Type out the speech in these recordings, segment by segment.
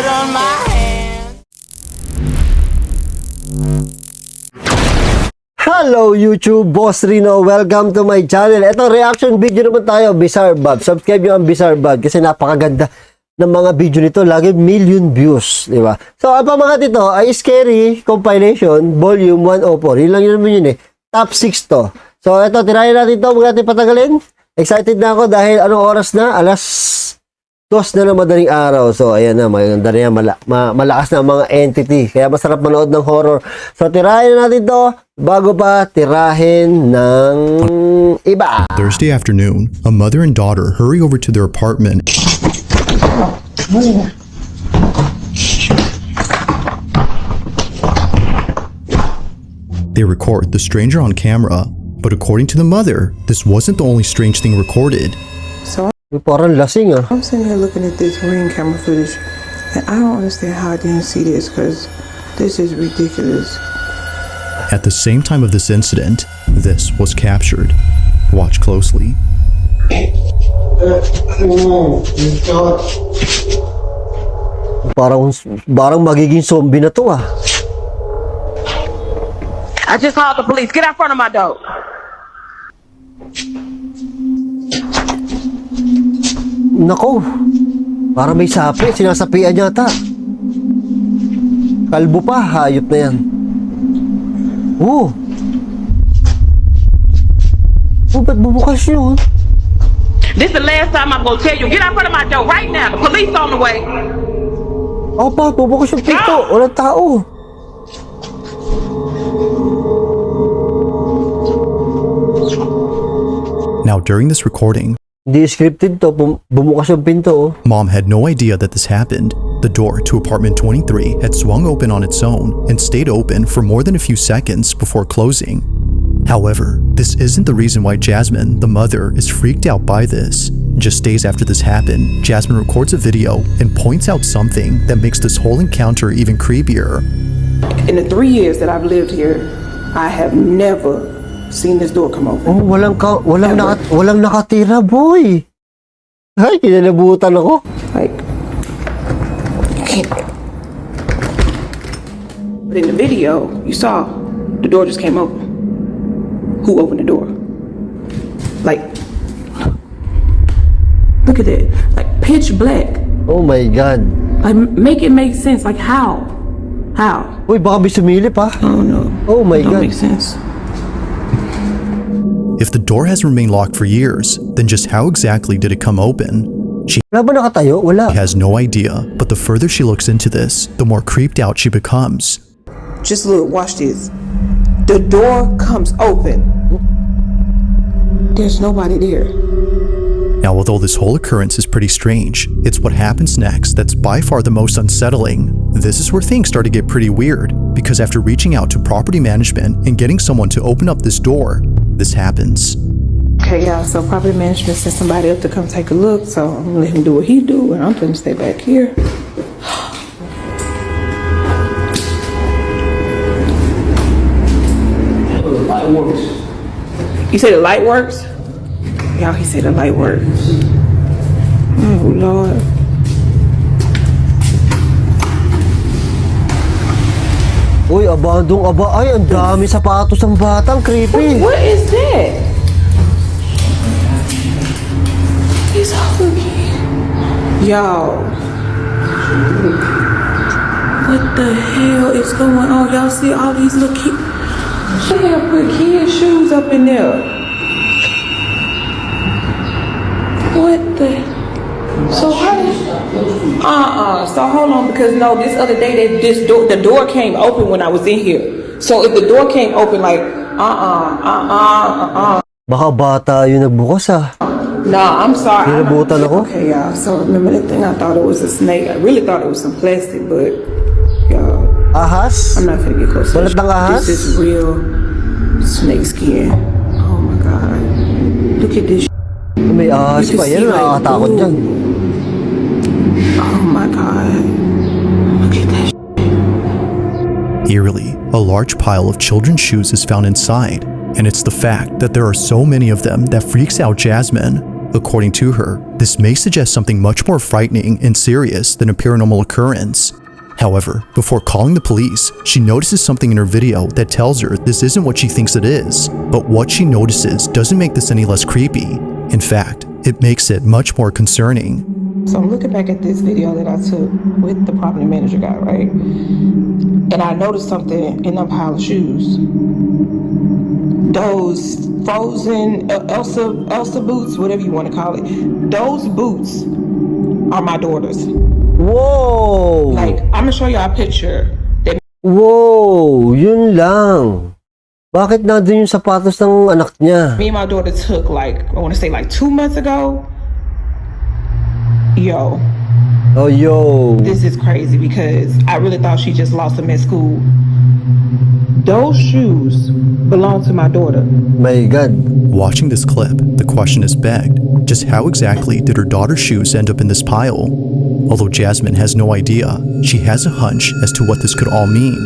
blood on my hands. Hello YouTube, Boss Rino. Welcome to my channel. Ito, reaction video naman tayo, Bizarre Bob. Subscribe nyo ang Bizarre Bob kasi napakaganda ng mga video nito. Lagi million views, di ba? So, ang pamagat ito ay Scary Compilation Volume 104. Yun lang yun naman yun eh. Top 6 to. So, ito, tirahin natin ito. Huwag natin patagalin. Excited na ako dahil anong oras na? Alas 2 na ng madaling araw. So, ayan na. Maganda na yan. Malakas na ang mga entity. Kaya masarap manood ng horror. So, tirahin na natin to bago pa tirahin ng iba. Thursday afternoon, a mother and daughter hurry over to their apartment. They record the stranger on camera, but according to the mother, this wasn't the only strange thing recorded. Parang lasing ah. I'm sitting here looking at this ring camera footage, and I don't understand how I didn't see this, because this is ridiculous. At the same time of this incident, this was captured. Watch closely. Parang magiging zombie na to ah. I just called the police. Get out front of my door. Nako, parang may sapi. Sinasapian yata. Kalbo pa, hayop na yan. Oh, ba't bubukas yun? This is the last time I'm gonna tell you. Get out front of my door right now. The police on the way. Pa, bubukas yung pinto. Walang tao. Now, during this recording, Hindi scripted to. Bumukas yung pinto oh. Mom had no idea that this happened. The door to apartment 23 had swung open on its own and stayed open for more than a few seconds before closing. However, this isn't the reason why Jasmine, the mother, is freaked out by this. Just days after this happened, Jasmine records a video and points out something that makes this whole encounter even creepier. In the 3 years that I've lived here, I have never seen this door come open. Oh, walang nakatira, boy. Ay, kinalabutan ako. Like, you can't. But in the video, you saw the door just came open. Who opened the door? Like, look at it. Like, pitch black. Oh my God. Like, make it make sense. Like, how? How? Uy, baka may sumilip ha. I don't know. Oh my It don't God. make sense. If the door has remained locked for years, then just how exactly did it come open? She Wala ba nakatayo? Wala. has no idea, but the further she looks into this, the more creeped out she becomes. Just look, watch this. The door comes open. There's nobody there. Now, although this whole occurrence is pretty strange, it's what happens next that's by far the most unsettling. This is where things start to get pretty weird, because after reaching out to property management and getting someone to open up this door, this happens. Okay, y'all, so property management sent somebody up to come take a look, so I'm gonna let him do what he do, and I'm gonna stay back here. The light works. You say the light works? Y'all, he said the light works. Oh, Lord. Uy, abandong aba. Ay, ang dami sapatos ng batang. Creepy. What is that? He's hungry. Y'all. What the hell is going on? Y'all see all these little kids? They have put kids' shoes up in there. What the? So how did? So hold on, because no, this other day the door came open when I was in here. So if the door came open, like Baka bata yung nagbukas ah. Nah, I'm sorry. Kinabutan ako. Okay, y'all. So remember that thing? I thought it was a snake. I really thought it was some plastic, but y'all, Ahas? I'm not gonna get close. Balat ng ahas? This is real snake skin. Oh my God! Look at this. May ahas You pa. can Yan see, ang nakakatakot ooh. dyan. Oh my God! Look at that. Eerily, a large pile of children's shoes is found inside, and it's the fact that there are so many of them that freaks out Jasmine. According to her, this may suggest something much more frightening and serious than a paranormal occurrence. However, before calling the police, she notices something in her video that tells her this isn't what she thinks it is, but what she notices doesn't make this any less creepy. In fact, it makes it much more concerning. So I'm looking back at this video that I took with the property manager guy, right? And I noticed something in that pile of shoes. Those frozen Elsa boots, whatever you want to call it. Those boots are my daughter's. Whoa! Like, I'm gonna show you a picture. That Whoa! Yun lang. Bakit nandun yung sapatos ng anak niya? me and my daughter took, like, I want to say like 2 months ago. Yo, Oh, yo. this is crazy because I really thought she just lost them at school. Those shoes belong to my daughter. My God. Watching this clip, the question is begged, just how exactly did her daughter's shoes end up in this pile? Although Jasmine has no idea, she has a hunch as to what this could all mean.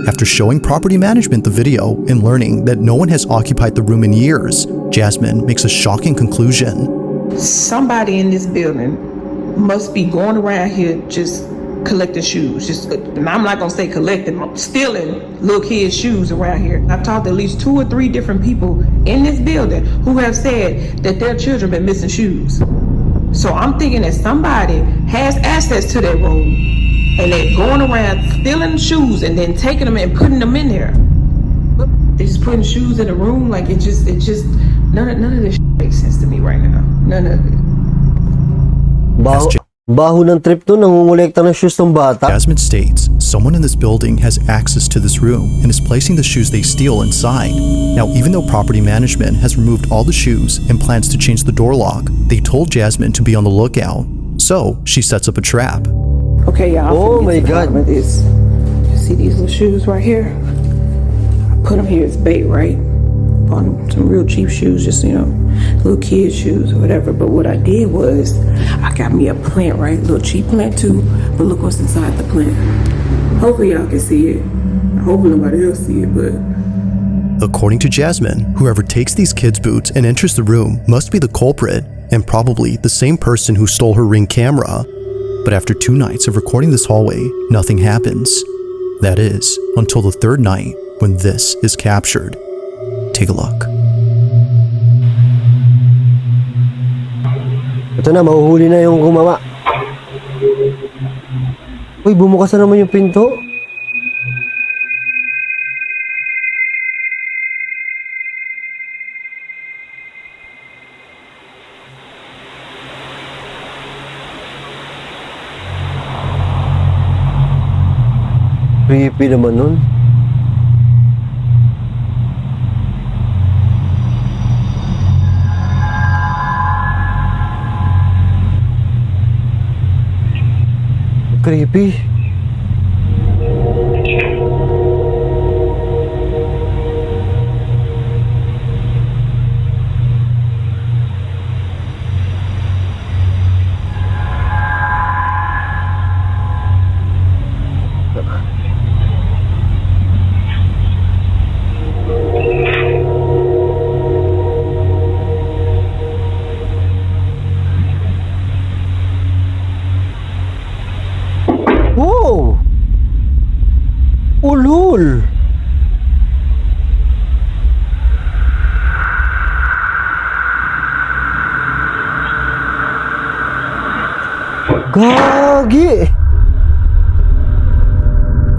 After showing property management the video and learning that no one has occupied the room in years, Jasmine makes a shocking conclusion. Somebody in this building must be going around here just collecting shoes. And I'm not gonna say collecting, stealing little kids' shoes around here. I've talked to at least 2 or 3 different people in this building who have said that their children been missing shoes. So I'm thinking that somebody has access to that room and they're going around stealing shoes and then taking them and putting them in there. But they're just putting shoes in the room. Like it just none of this makes sense to me right now. None of it. Baho ng trip to, nangungulekta ng shoes ng bata. Jasmine states someone in this building has access to this room and is placing the shoes they steal inside. Now, even though property management has removed all the shoes and plans to change the door lock, they told Jasmine to be on the lookout. So she sets up a trap. Okay, y'all. Oh my God. This. You see these little shoes right here? I put them here as bait, right? On some real cheap shoes, just, you know, little kid shoes or whatever. But what I did was I got me a plant, right? Little cheap plant too. But look what's inside the plant. Hopefully y'all can see it. I hope nobody else see it, but According to Jasmine, whoever takes these kids' boots and enters the room must be the culprit, and probably the same person who stole her Ring camera. But after 2 nights of recording this hallway, nothing happens. That is, until the 3rd night, when this is captured. Take a look. Ito na, mahuhuli na yung gumawa. Uy, bumukas na naman yung pinto. Creepy naman nun. Creepy. Wow! Ulul! Gagi!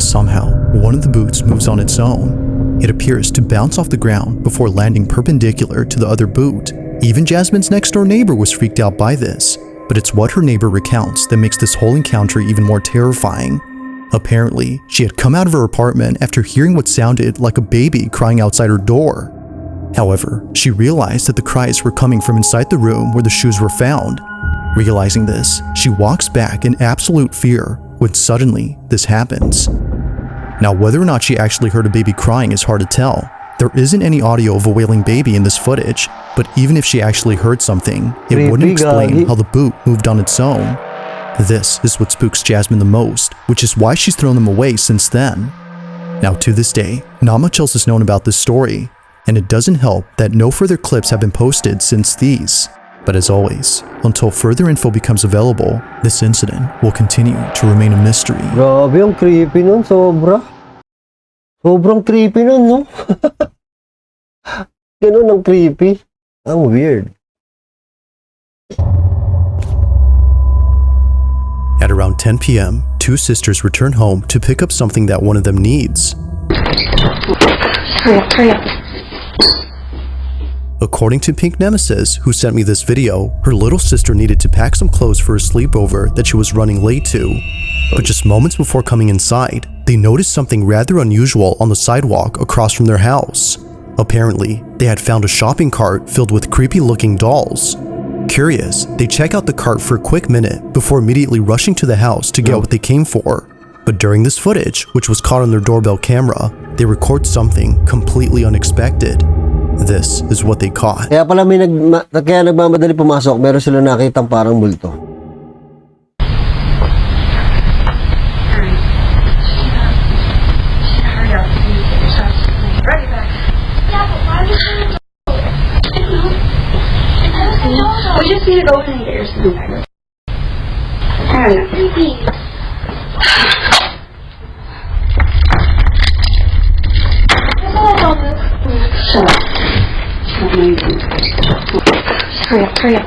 Somehow, one of the boots moves on its own. It appears to bounce off the ground before landing perpendicular to the other boot. Even Jasmine's next-door neighbor was freaked out by this, but it's what her neighbor recounts that makes this whole encounter even more terrifying. Apparently, she had come out of her apartment after hearing what sounded like a baby crying outside her door. However, she realized that the cries were coming from inside the room where the shoes were found. Realizing this, she walks back in absolute fear when suddenly this happens. Now, whether or not she actually heard a baby crying is hard to tell. There isn't any audio of a wailing baby in this footage, but even if she actually heard something, it wouldn't explain how the boot moved on its own. This is what spooks Jasmine the most, which is why she's thrown them away since then. Now, to this day, not much else is known about this story, and it doesn't help that no further clips have been posted since these. But as always, until further info becomes available, this incident will continue to remain a mystery. Grabe, ang creepy nun. Sobra. Sobrang creepy nun, no? Ganun ang creepy. Ang weird. At around 10 p.m., two sisters return home to pick up something that one of them needs. Hurry up. According to Pink Nemesis, who sent me this video, her little sister needed to pack some clothes for a sleepover that she was running late to. But just moments before coming inside, they noticed something rather unusual on the sidewalk across from their house. Apparently, they had found a shopping cart filled with creepy-looking dolls. Curious, they check out the cart for a quick minute before immediately rushing to the house to get what they came for. But during this footage, which was caught on their doorbell camera, they record something completely unexpected. This is what they caught. Kaya pala kaya nagmamadali pumasok, meron sila nakitang parang multo. We just need to go in and get your son. I don't know. Shut up. Hurry up.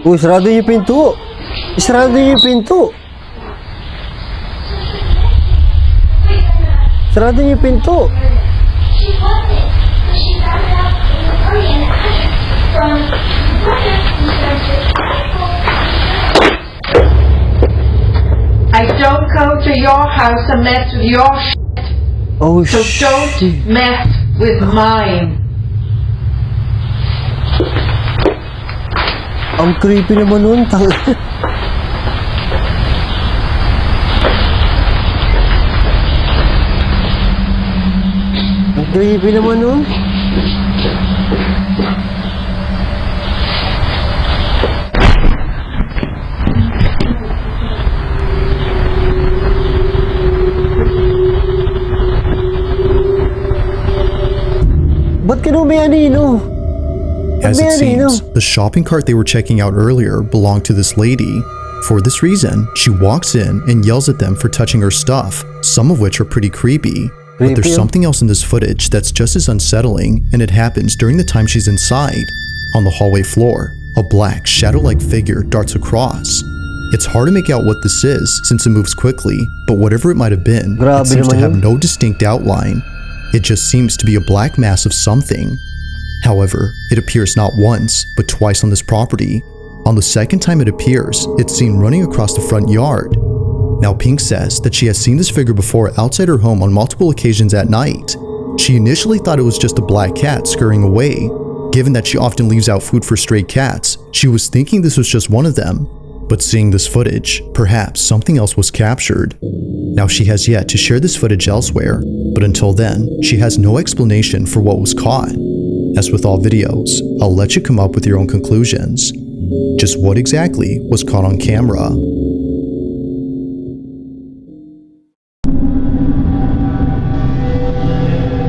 Uy, sarado niyo yung pinto. Sarado niyo yung pinto. Sarado niyo yung pinto. I don't go to your house and mess with your Oh, so don't mess with mine. Ang creepy naman nun. Ang creepy naman nun. Ba't ka may anino? As it seems, the shopping cart they were checking out earlier belonged to this lady. For this reason, she walks in and yells at them for touching her stuff, some of which are pretty creepy. But there's something else in this footage that's just as unsettling, and it happens during the time she's inside. On the hallway floor, a black, shadow-like figure darts across. It's hard to make out what this is since it moves quickly, but whatever it might have been, it seems to have no distinct outline. It just seems to be a black mass of something. However, it appears not once, but twice on this property. On the second time it appears, it's seen running across the front yard. Now Pink says that she has seen this figure before outside her home on multiple occasions at night. She initially thought it was just a black cat scurrying away. Given that she often leaves out food for stray cats, she was thinking this was just one of them. But seeing this footage, perhaps something else was captured. Now she has yet to share this footage elsewhere, but until then, she has no explanation for what was caught. As with all videos, I'll let you come up with your own conclusions. Just what exactly was caught on camera?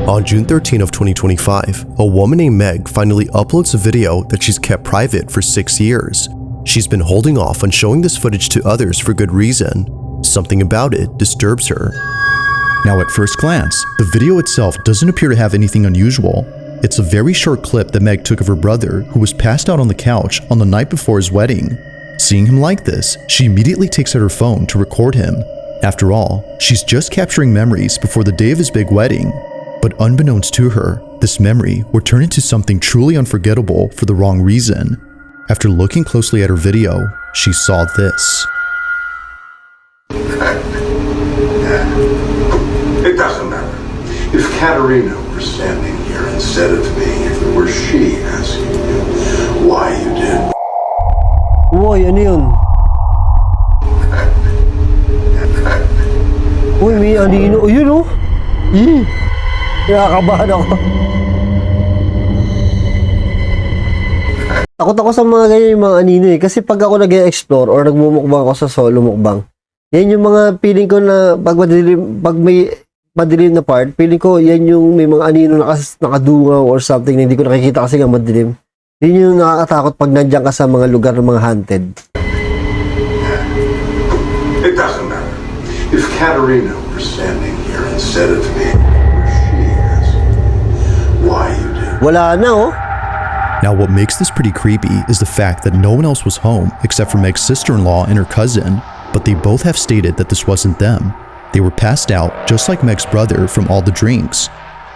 On June 13 of 2025, a woman named Meg finally uploads a video that she's kept private for 6 years. She's been holding off on showing this footage to others for good reason. Something about it disturbs her. Now at first glance, the video itself doesn't appear to have anything unusual. It's a very short clip that Meg took of her brother, who was passed out on the couch on the night before his wedding. Seeing him like this, she immediately takes out her phone to record him. After all, she's just capturing memories before the day of his big wedding. But unbeknownst to her, this memory would turn into something truly unforgettable for the wrong reason. After looking closely at her video, she saw this. It doesn't matter. If Katerina were standing here instead of me, if it were she asking you why you did. Uy, ano yun? Uy, may anino. Ayun, oh. Nakakabahan ako. Takot ako sa mga ganyan yung mga anino eh. Kasi pag ako nag-e-explore or nagmumukbang ako sa solo mukbang, yan yung mga feeling ko na pag may madilim na part, feeling ko yan yung may mga anino nakadungaw or something na hindi ko nakikita kasi nga madilim. Yun yung nakakatakot pag nandiyan ka sa mga lugar ng mga haunted. It doesn't matter. If Katerina were standing here instead of me, were she asking you why you did? Wala na, oh. Now, what makes this pretty creepy is the fact that no one else was home except for Meg's sister-in-law and her cousin, but they both have stated that this wasn't them. They were passed out just like Meg's brother from all the drinks.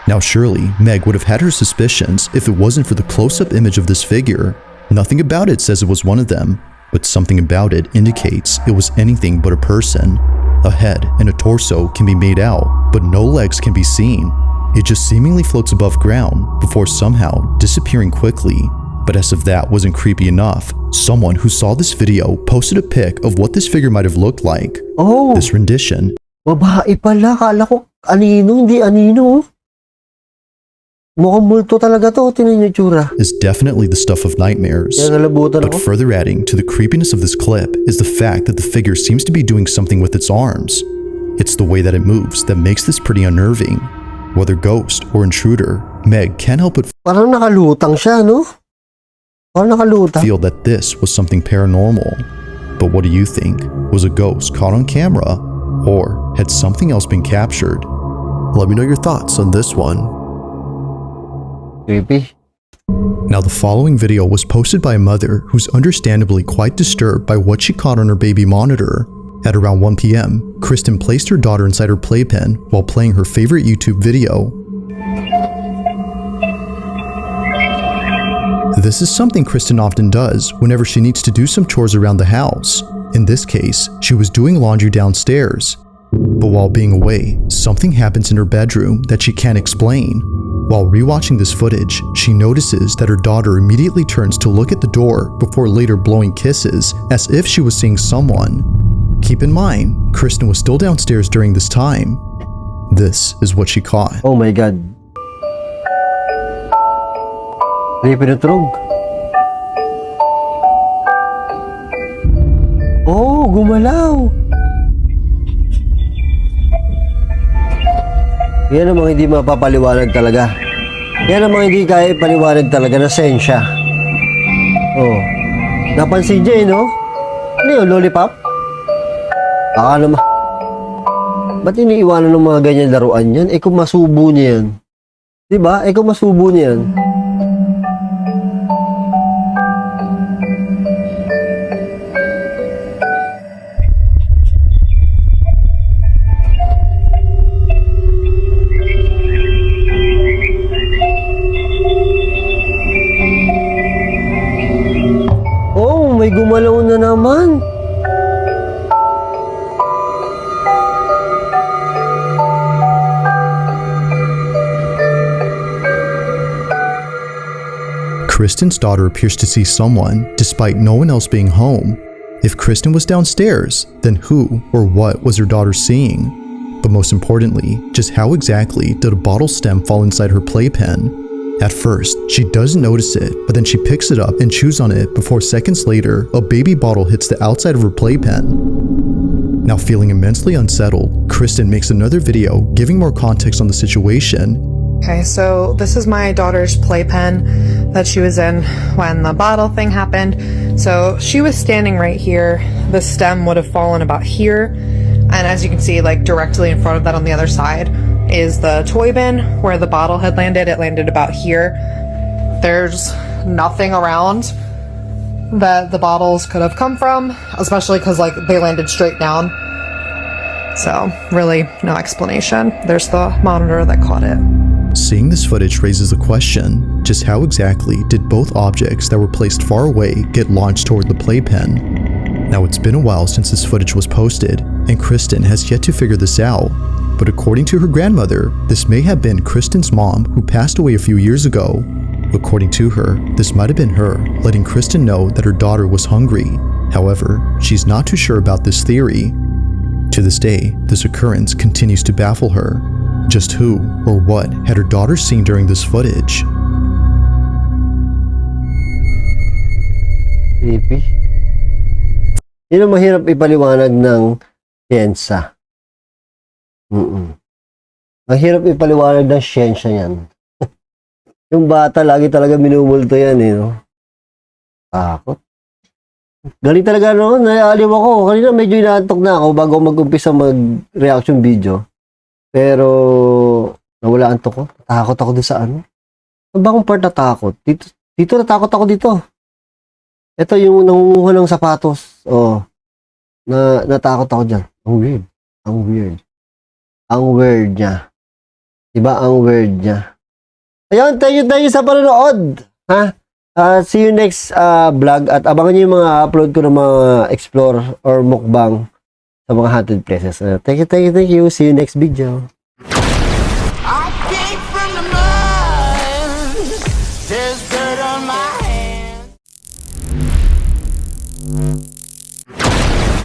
Now, surely, Meg would have had her suspicions if it wasn't for the close-up image of this figure. Nothing about it says it was one of them, but something about it indicates it was anything but a person. A head and a torso can be made out, but no legs can be seen. It just seemingly floats above ground before somehow disappearing quickly. But as if that wasn't creepy enough, someone who saw this video posted a pic of what this figure might have looked like. Oh, This rendition babae pala. Kala ko anino, hindi anino. Mukhang multo talaga to. Tingnan niyo yung tsura. is definitely the stuff of nightmares. Kaya nalabutan But ako. further adding to the creepiness of this clip is the fact that the figure seems to be doing something with its arms. It's the way that it moves that makes this pretty unnerving. Whether ghost or intruder, Meg can't help but Parang nakalutang siya, no? Parang nakalutang. feel that this was something paranormal. But what do you think? Was a ghost caught on camera? Or had something else been captured? Let me know your thoughts on this one. Creepy. Now, the following video was posted by a mother who's understandably quite disturbed by what she caught on her baby monitor. At around 1 p.m., Kristen placed her daughter inside her playpen while playing her favorite YouTube video. This is something Kristen often does whenever she needs to do some chores around the house. In this case, she was doing laundry downstairs. But while being away, something happens in her bedroom that she can't explain. While rewatching this footage, she notices that her daughter immediately turns to look at the door before later blowing kisses as if she was seeing someone. Keep in mind, Kristen was still downstairs during this time. This is what she caught. Oh my God. Creepy na tulog. Oh, gumalaw. Yan ang mga hindi mapapaliwanag talaga. Yan ang mga hindi kaya ipaliwanag talaga na sensya. Oh. Napansin niya no? Ano yun, lollipop? Naman. Ba't iniiwanan ng mga ganyan laruan yan? Kung masubo niya yan. Diba? Kung masubo niya yan. Oh, may gumalaw na naman. Kristen's daughter appears to see someone despite no one else being home. If Kristen was downstairs, then who or what was her daughter seeing? But most importantly, just how exactly did a bottle stem fall inside her playpen? At first, she doesn't notice it, but then she picks it up and chews on it before seconds later, a baby bottle hits the outside of her playpen. Now feeling immensely unsettled, Kristen makes another video giving more context on the situation. Okay, so this is my daughter's playpen that she was in when the bottle thing happened. So she was standing right here. The stem would have fallen about here. And as you can see, like directly in front of that on the other side is the toy bin where the bottle had landed. It landed about here. There's nothing around that the bottles could have come from, especially because like they landed straight down. So really no explanation. There's the monitor that caught it. Seeing this footage raises the question, just how exactly did both objects that were placed far away get launched toward the playpen? Now it's been a while since this footage was posted, and Kristen has yet to figure this out. But according to her grandmother, this may have been Kristen's mom who passed away a few years ago. According to her, this might have been her letting Kristen know that her daughter was hungry. However, she's not too sure about this theory. To this day, this occurrence continues to baffle her. Just who or what had her daughter seen during this footage? Creepy. Yun ang mahirap ipaliwanag ng siyensya. Mahirap ipaliwanag ng siyensya yan. Yung bata lagi talaga minumulto yan no? Takot. Galing talaga no, naialiw ako. Kanina medyo inaantok na ako bago mag-umpisa mag-reaction video. Pero nawala antok ko. Takot ako doon sa ano. Ano ba akong part natakot? Dito natakot ako dito. Ito yung nangunguha ng sapatos. Oh. Natakot ako dyan. Ang weird. Ang weird. Ang weird niya. Diba ang weird niya? Ayun, thank you sa panonood. Ha? See you next vlog at abangan nyo yung mga upload ko ng mga explore or mukbang sa mga haunted places. Thank you. See you next video.